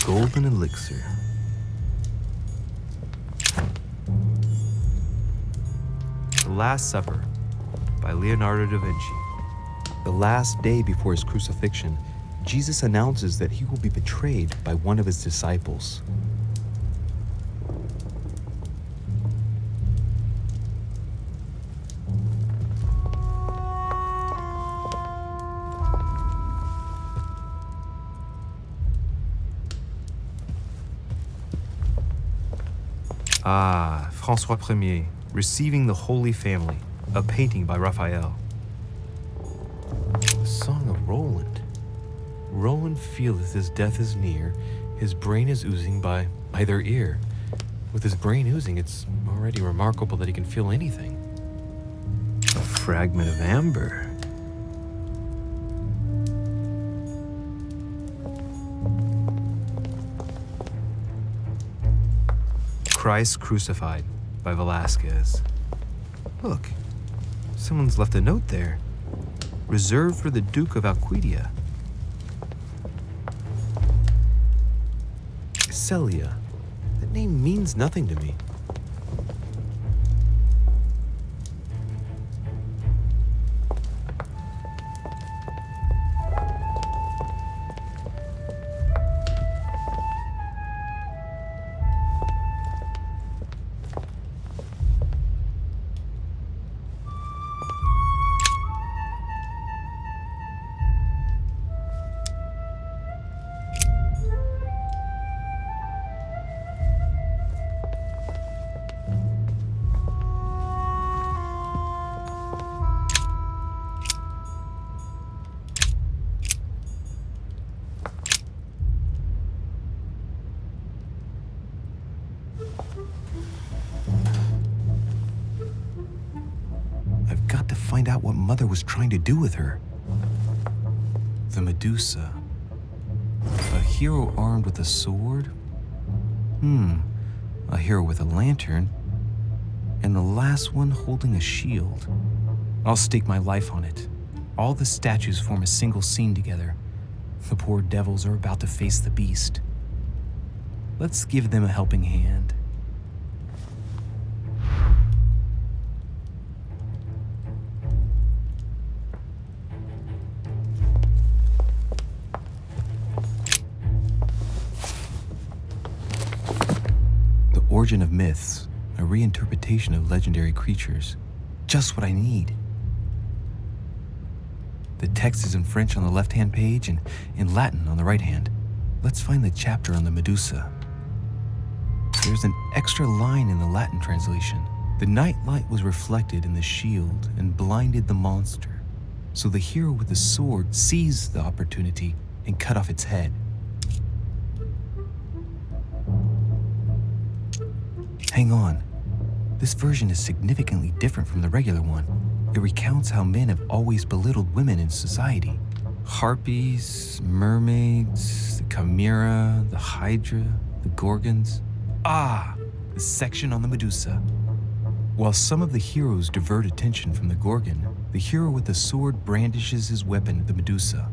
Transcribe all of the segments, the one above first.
golden elixir. The Last Supper by Leonardo da Vinci. The last day before his crucifixion, Jesus announces that he will be betrayed by one of his disciples. Ah, François Ier, Receiving the Holy Family, a painting by Raphael. The Song of Roland. Roland feeleth his death is near, his brain is oozing by either ear. With his brain oozing, it's already remarkable that he can feel anything. A fragment of amber. Christ Crucified by Velázquez. Look, someone's left a note there. Reserved for the Duke of Alcudia. Celia. That name means nothing to me. Find out what Mother was trying to do with her. The Medusa. A hero armed with a sword? A hero with a lantern. And the last one holding a shield. I'll stake my life on it. All the statues form a single scene together. The poor devils are about to face the beast. Let's give them a helping hand. Origin of Myths, a reinterpretation of legendary creatures. Just what I need. The text is in French on the left-hand page and in Latin on the right hand. Let's find the chapter on the Medusa. There's an extra line in the Latin translation. The night light was reflected in the shield and blinded the monster. So the hero with the sword seized the opportunity and cut off its head. Hang on. This version is significantly different from the regular one. It recounts how men have always belittled women in society. Harpies, mermaids, the chimera, the hydra, the gorgons. The section on the Medusa. While some of the heroes divert attention from the gorgon, the hero with the sword brandishes his weapon at the Medusa.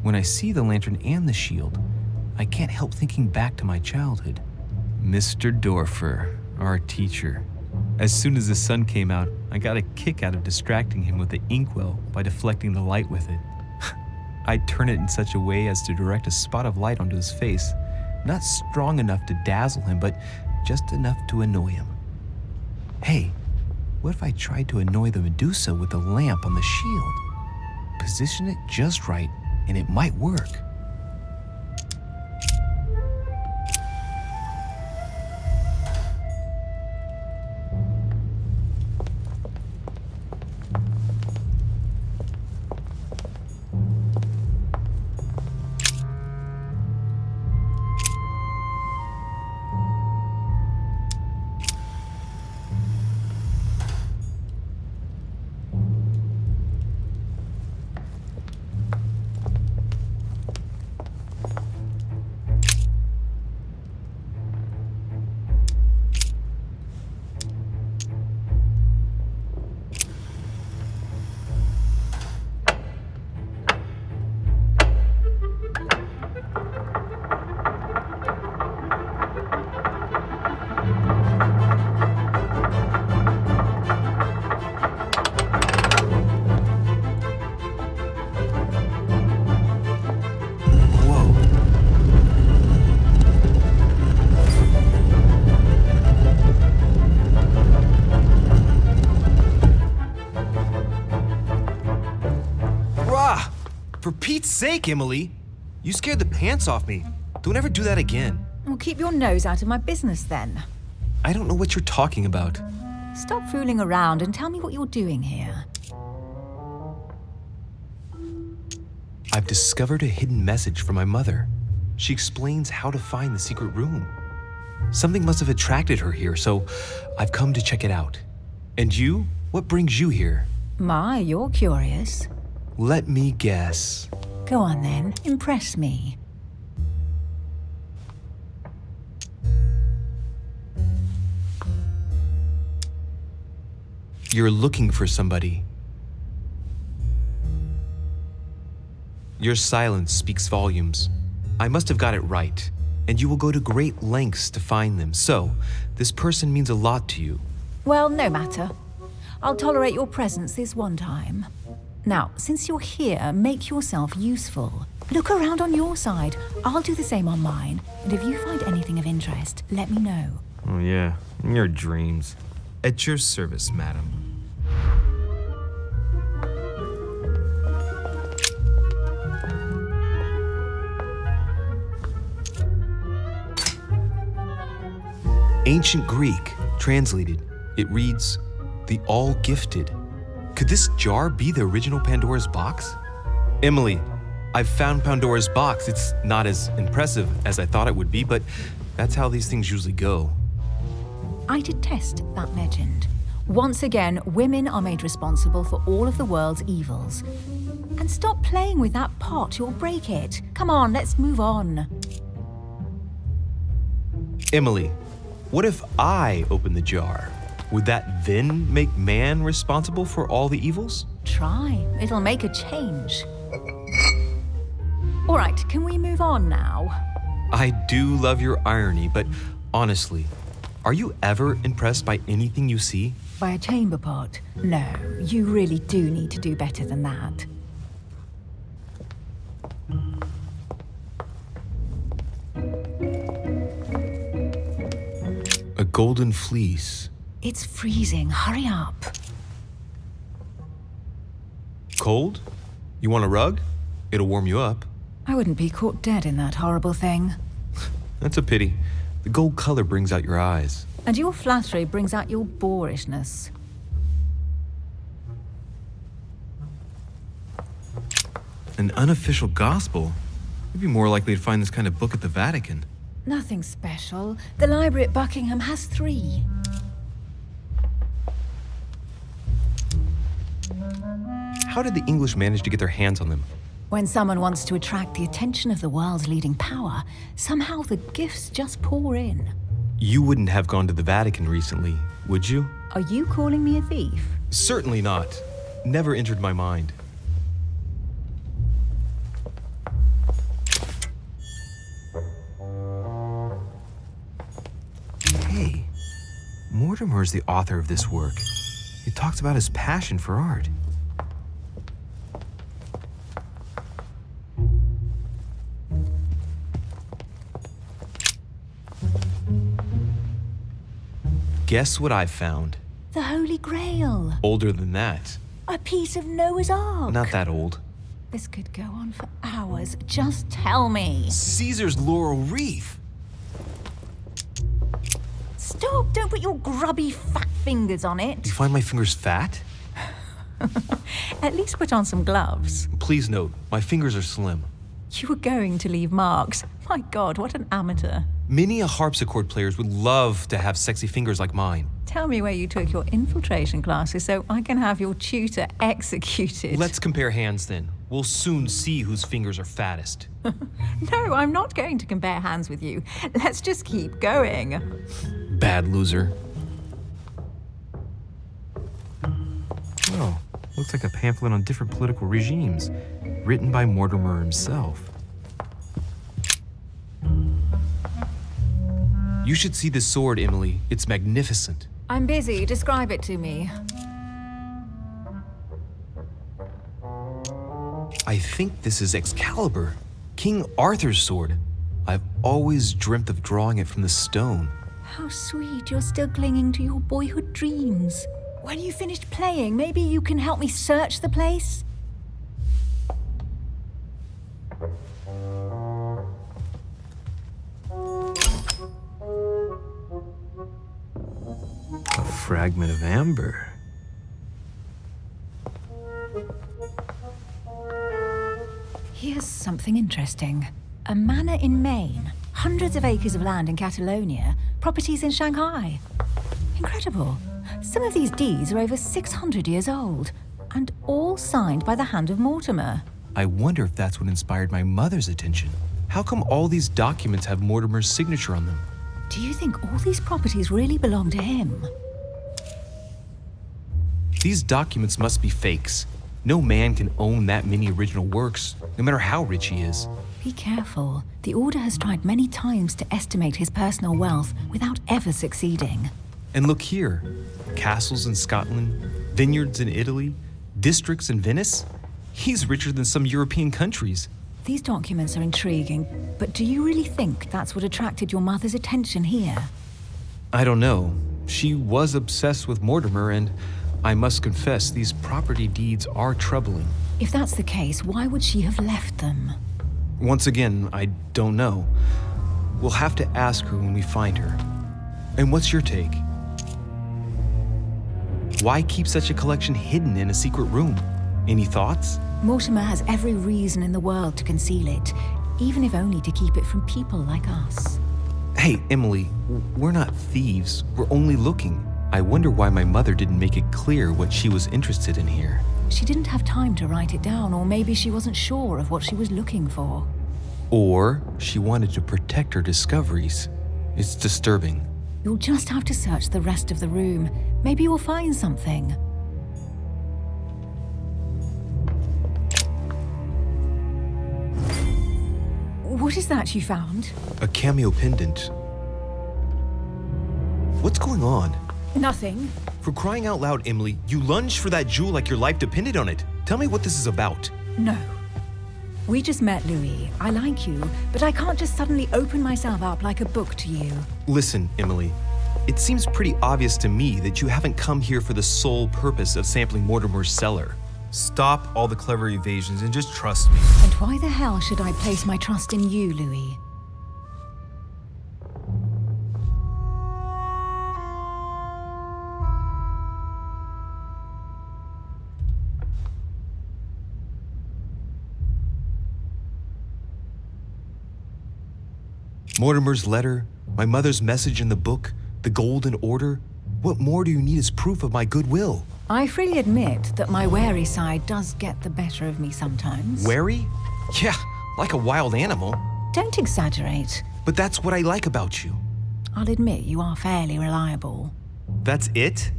When I see the lantern and the shield, I can't help thinking back to my childhood. Mr. Dorfer, our teacher. As soon as the sun came out, I got a kick out of distracting him with the inkwell by deflecting the light with it. I'd turn it in such a way as to direct a spot of light onto his face, not strong enough to dazzle him, but just enough to annoy him. Hey, what if I tried to annoy the Medusa with the lamp on the shield? Position it just right, and it might work. Pete's sake, Emily! You scared the pants off me. Don't ever do that again. Well, keep your nose out of my business then. I don't know what you're talking about. Stop fooling around and tell me what you're doing here. I've discovered a hidden message from my mother. She explains how to find the secret room. Something must have attracted her here, so I've come to check it out. And you? What brings you here? My, you're curious. Let me guess. Go on then, impress me. You're looking for somebody. Your silence speaks volumes. I must have got it right, and you will go to great lengths to find them. So, this person means a lot to you. Well, no matter. I'll tolerate your presence this one time. Now, since you're here, make yourself useful. Look around on your side. I'll do the same on mine. And if you find anything of interest, let me know. Oh yeah, in your dreams. At your service, madam. Ancient Greek, translated, it reads, the all-gifted. Could this jar be the original Pandora's box? Emily, I've found Pandora's box. It's not as impressive as I thought it would be, but that's how these things usually go. I detest that legend. Once again, women are made responsible for all of the world's evils. And stop playing with that pot, you'll break it. Come on, let's move on. Emily, what if I open the jar? Would that then make man responsible for all the evils? Try, it'll make a change. All right, can we move on now? I do love your irony, but honestly, are you ever impressed by anything you see? By a chamber pot? No, you really do need to do better than that. A golden fleece. It's freezing, hurry up. Cold? You want a rug? It'll warm you up. I wouldn't be caught dead in that horrible thing. That's a pity. The gold color brings out your eyes. And your flattery brings out your boorishness. An unofficial gospel? You'd be more likely to find this kind of book at the Vatican. Nothing special. The library at Buckingham has 3. How did the English manage to get their hands on them? When someone wants to attract the attention of the world's leading power, somehow the gifts just pour in. You wouldn't have gone to the Vatican recently, would you? Are you calling me a thief? Certainly not. Never entered my mind. Hey, Mortimer's the author of this work. He talks about his passion for art. Guess what I found? The Holy Grail. Older than that. A piece of Noah's Ark. Not that old. This could go on for hours. Just tell me. Caesar's laurel wreath. Stop! Don't put your grubby fat fingers on it. Do you find my fingers fat? At least put on some gloves. Please note, my fingers are slim. You were going to leave marks. My God, what an amateur. Many a harpsichord players would love to have sexy fingers like mine. Tell me where you took your infiltration classes so I can have your tutor executed. Let's compare hands then. We'll soon see whose fingers are fattest. No, I'm not going to compare hands with you. Let's just keep going. Bad loser. Oh, looks like a pamphlet on different political regimes, written by Mortimer himself. You should see this sword, Emily. It's magnificent. I'm busy. Describe it to me. I think this is Excalibur, King Arthur's sword. I've always dreamt of drawing it from the stone. How sweet. You're still clinging to your boyhood dreams. When you finished playing, maybe you can help me search the place? A fragment of amber. Here's something interesting. A manor in Maine, hundreds of acres of land in Catalonia, properties in Shanghai. Incredible. Some of these deeds are over 600 years old, and all signed by the hand of Mortimer. I wonder if that's what inspired my mother's attention. How come all these documents have Mortimer's signature on them? Do you think all these properties really belong to him? These documents must be fakes. No man can own that many original works, no matter how rich he is. Be careful. The Order has tried many times to estimate his personal wealth without ever succeeding. And look here. Castles in Scotland, vineyards in Italy, districts in Venice. He's richer than some European countries. These documents are intriguing, but do you really think that's what attracted your mother's attention here? I don't know. She was obsessed with Mortimer, and I must confess, these property deeds are troubling. If that's the case, why would she have left them? Once again, I don't know. We'll have to ask her when we find her. And what's your take? Why keep such a collection hidden in a secret room? Any thoughts? Mortimer has every reason in the world to conceal it, even if only to keep it from people like us. Hey, Emily, we're not thieves. We're only looking. I wonder why my mother didn't make it clear what she was interested in here. She didn't have time to write it down, or maybe she wasn't sure of what she was looking for. Or she wanted to protect her discoveries. It's disturbing. You'll just have to search the rest of the room. Maybe you'll find something. What is that you found? A cameo pendant. What's going on? Nothing. For crying out loud, Emily, you lunged for that jewel like your life depended on it. Tell me what this is about. No. We just met, Louis. I like you, but I can't just suddenly open myself up like a book to you. Listen, Emily. It seems pretty obvious to me that you haven't come here for the sole purpose of sampling Mortimer's cellar. Stop all the clever evasions and just trust me. And why the hell should I place my trust in you, Louis? Mortimer's letter, my mother's message in the book, the Golden Order. What more do you need as proof of my goodwill? I freely admit that my wary side does get the better of me sometimes. Wary? Yeah, like a wild animal. Don't exaggerate. But that's what I like about you. I'll admit you are fairly reliable. That's it?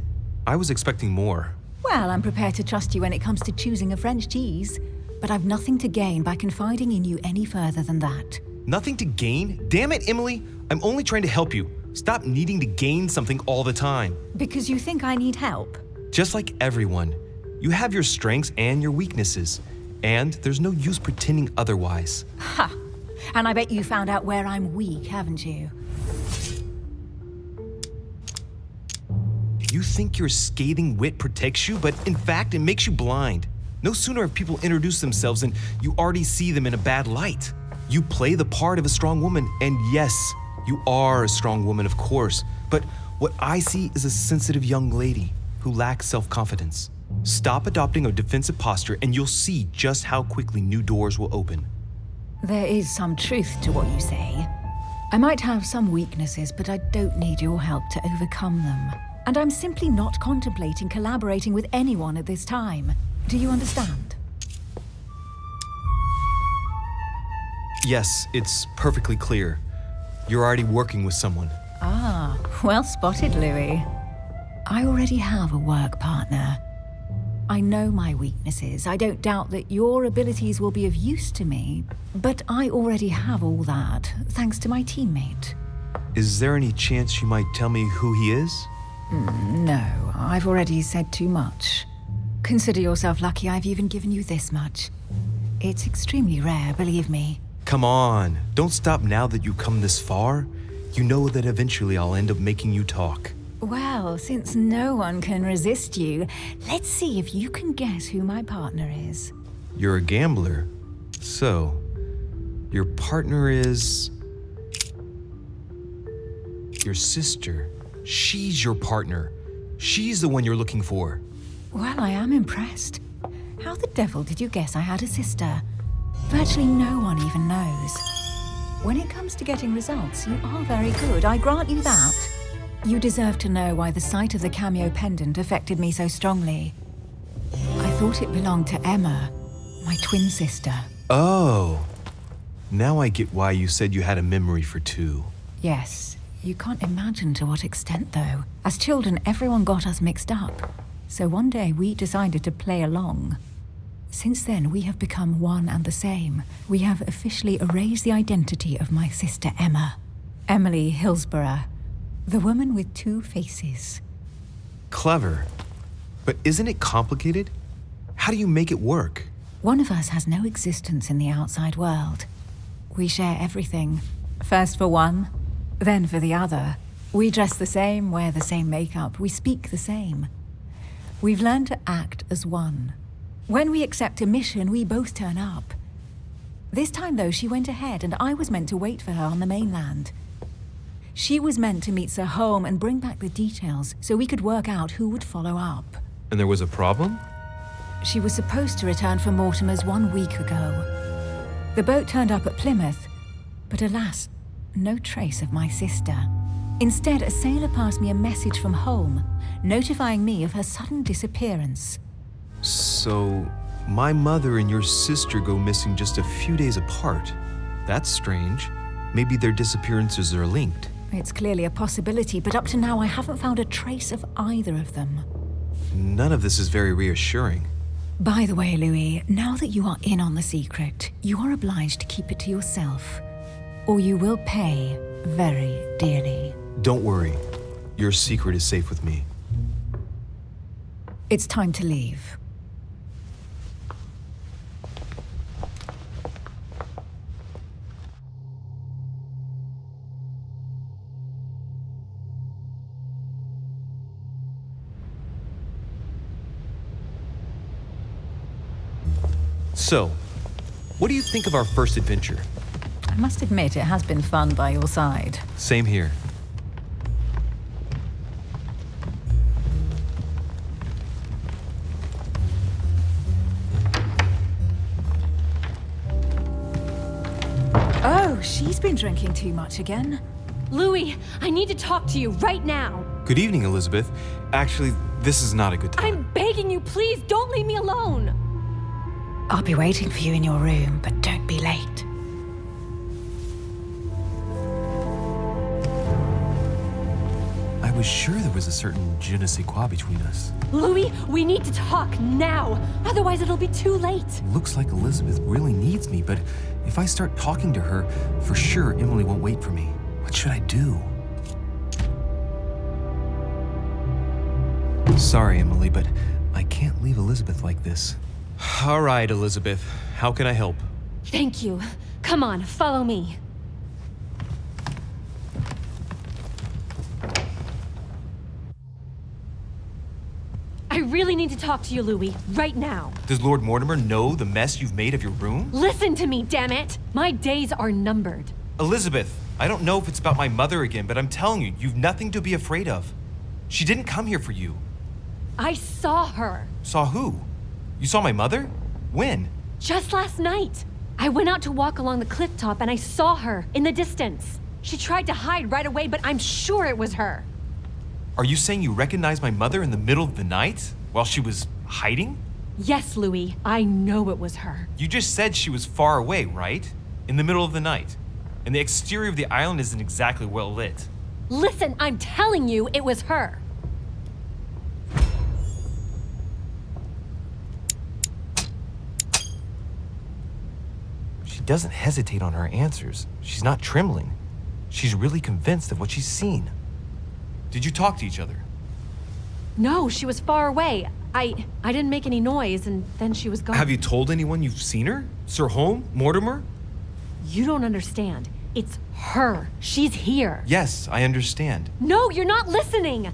I was expecting more. Well, I'm prepared to trust you when it comes to choosing a French cheese, but I've nothing to gain by confiding in you any further than that. Nothing to gain? Damn it, Emily. I'm only trying to help you. Stop needing to gain something all the time. Because you think I need help? Just like everyone, you have your strengths and your weaknesses, and there's no use pretending otherwise. Ha! And I bet you found out where I'm weak, haven't you? You think your scathing wit protects you, but in fact, it makes you blind. No sooner have people introduced themselves than you already see them in a bad light. You play the part of a strong woman, and yes, you are a strong woman, of course, but what I see is a sensitive young lady who lacks self-confidence. Stop adopting a defensive posture, and you'll see just how quickly new doors will open. There is some truth to what you say. I might have some weaknesses, but I don't need your help to overcome them. And I'm simply not contemplating collaborating with anyone at this time. Do you understand? Yes, it's perfectly clear. You're already working with someone. Ah, well spotted, Louis. I already have a work partner. I know my weaknesses. I don't doubt that your abilities will be of use to me, but I already have all that, thanks to my teammate. Is there any chance you might tell me who he is? No, I've already said too much. Consider yourself lucky I've even given you this much. It's extremely rare, believe me. Come on, don't stop now that you've come this far. You know that eventually I'll end up making you talk. Well, since no one can resist you, let's see if you can guess who my partner is. You're a gambler. So, Your partner is... your sister. She's your partner. She's the one you're looking for. Well, I am impressed. How the devil did you guess I had a sister? Virtually no one even knows. When it comes to getting results, you are very good, I grant you that. You deserve to know why the sight of the cameo pendant affected me so strongly. I thought it belonged to Emma, my twin sister. Oh. Now I get why you said you had a memory for two. Yes, you can't imagine to what extent though. As children, everyone got us mixed up. So one day we decided to play along. Since then, we have become one and the same. We have officially erased the identity of my sister Emma. Emily Hillsborough, the woman with two faces. Clever. But isn't it complicated? How do you make it work? One of us has no existence in the outside world. We share everything. First for one, then for the other. We dress the same, wear the same makeup, we speak the same. We've learned to act as one. When we accept a mission, we both turn up. This time, though, she went ahead and I was meant to wait for her on the mainland. She was meant to meet Sir Home and bring back the details so we could work out who would follow up. And there was a problem? She was supposed to return from Mortimer's 1 week ago. The boat turned up at Plymouth, but alas, no trace of my sister. Instead, a sailor passed me a message from home, notifying me of her sudden disappearance. So, my mother and your sister go missing just a few days apart. That's strange. Maybe their disappearances are linked. It's clearly a possibility, but up to now I haven't found a trace of either of them. None of this is very reassuring. By the way, Louis, now that you are in on the secret, you are obliged to keep it to yourself, or you will pay very dearly. Don't worry. Your secret is safe with me. It's time to leave. So, what do you think of our first adventure? I must admit, it has been fun by your side. Same here. Oh, she's been drinking too much again. Louis, I need to talk to you right now. Good evening, Elisabeth. Actually, this is not a good time. I'm begging you, please don't leave me alone. I'll be waiting for you in your room, but don't be late. I was sure there was a certain je ne sais quoi between us. Louis, we need to talk now. Otherwise, it'll be too late. Looks like Elisabeth really needs me, but if I start talking to her, for sure Emily won't wait for me. What should I do? Sorry, Emily, but I can't leave Elisabeth like this. All right, Elisabeth. How can I help? Thank you. Come on, follow me. I really need to talk to you, Louis, right now. Does Lord Mortimer know the mess you've made of your room? Listen to me, damn it! My days are numbered. Elisabeth, I don't know if it's about my mother again, but I'm telling you, you've nothing to be afraid of. She didn't come here for you. I saw her. Saw who? You saw my mother? When? Just last night. I went out to walk along the cliff top and I saw her in the distance. She tried to hide right away, but I'm sure it was her. Are you saying you recognized my mother in the middle of the night while she was hiding? Yes, Louis, I know it was her. You just said she was far away, right? In the middle of the night. And the exterior of the island isn't exactly well lit. Listen, I'm telling you it was her. She doesn't hesitate on her answers. She's not trembling. She's really convinced of what she's seen. Did you talk to each other? No, she was far away. I didn't make any noise, and then she was gone. Have you told anyone you've seen her? Sir Home? Mortimer? You don't understand. It's her. She's here. Yes, I understand. No, you're not listening.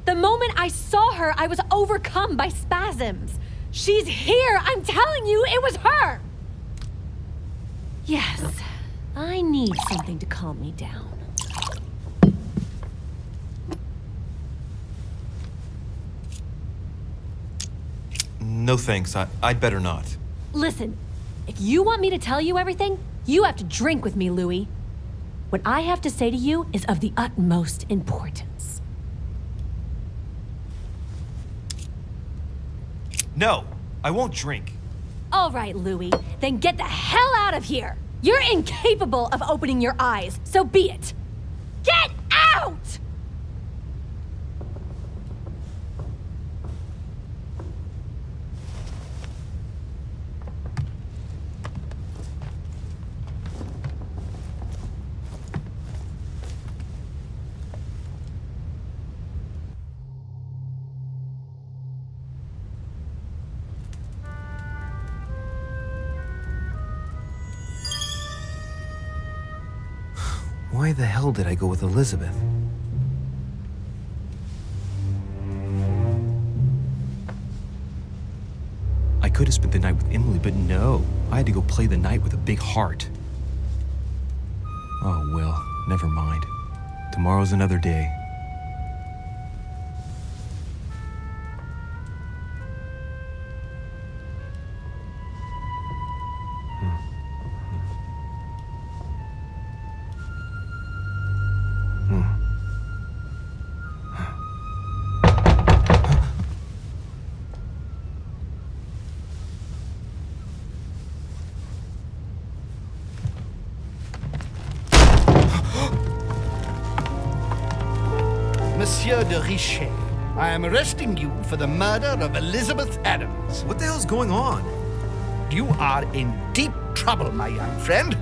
The moment I saw her, I was overcome by spasms. She's here. I'm telling you, it was her. Yes, I need something to calm me down. No thanks, I'd better not. Listen, if you want me to tell you everything, you have to drink with me, Louis. What I have to say to you is of the utmost importance. No, I won't drink. All right, Louis, then get the hell out of here! You're incapable of opening your eyes, so be it! Get out! Why the hell did I go with Elisabeth? I could have spent the night with Emily, but no. I had to go play the night with a big heart. Oh well, never mind. Tomorrow's another day. Monsieur de Richet, I am arresting you for the murder of Elisabeth Adams. What the hell's going on? You are in deep trouble, my young friend.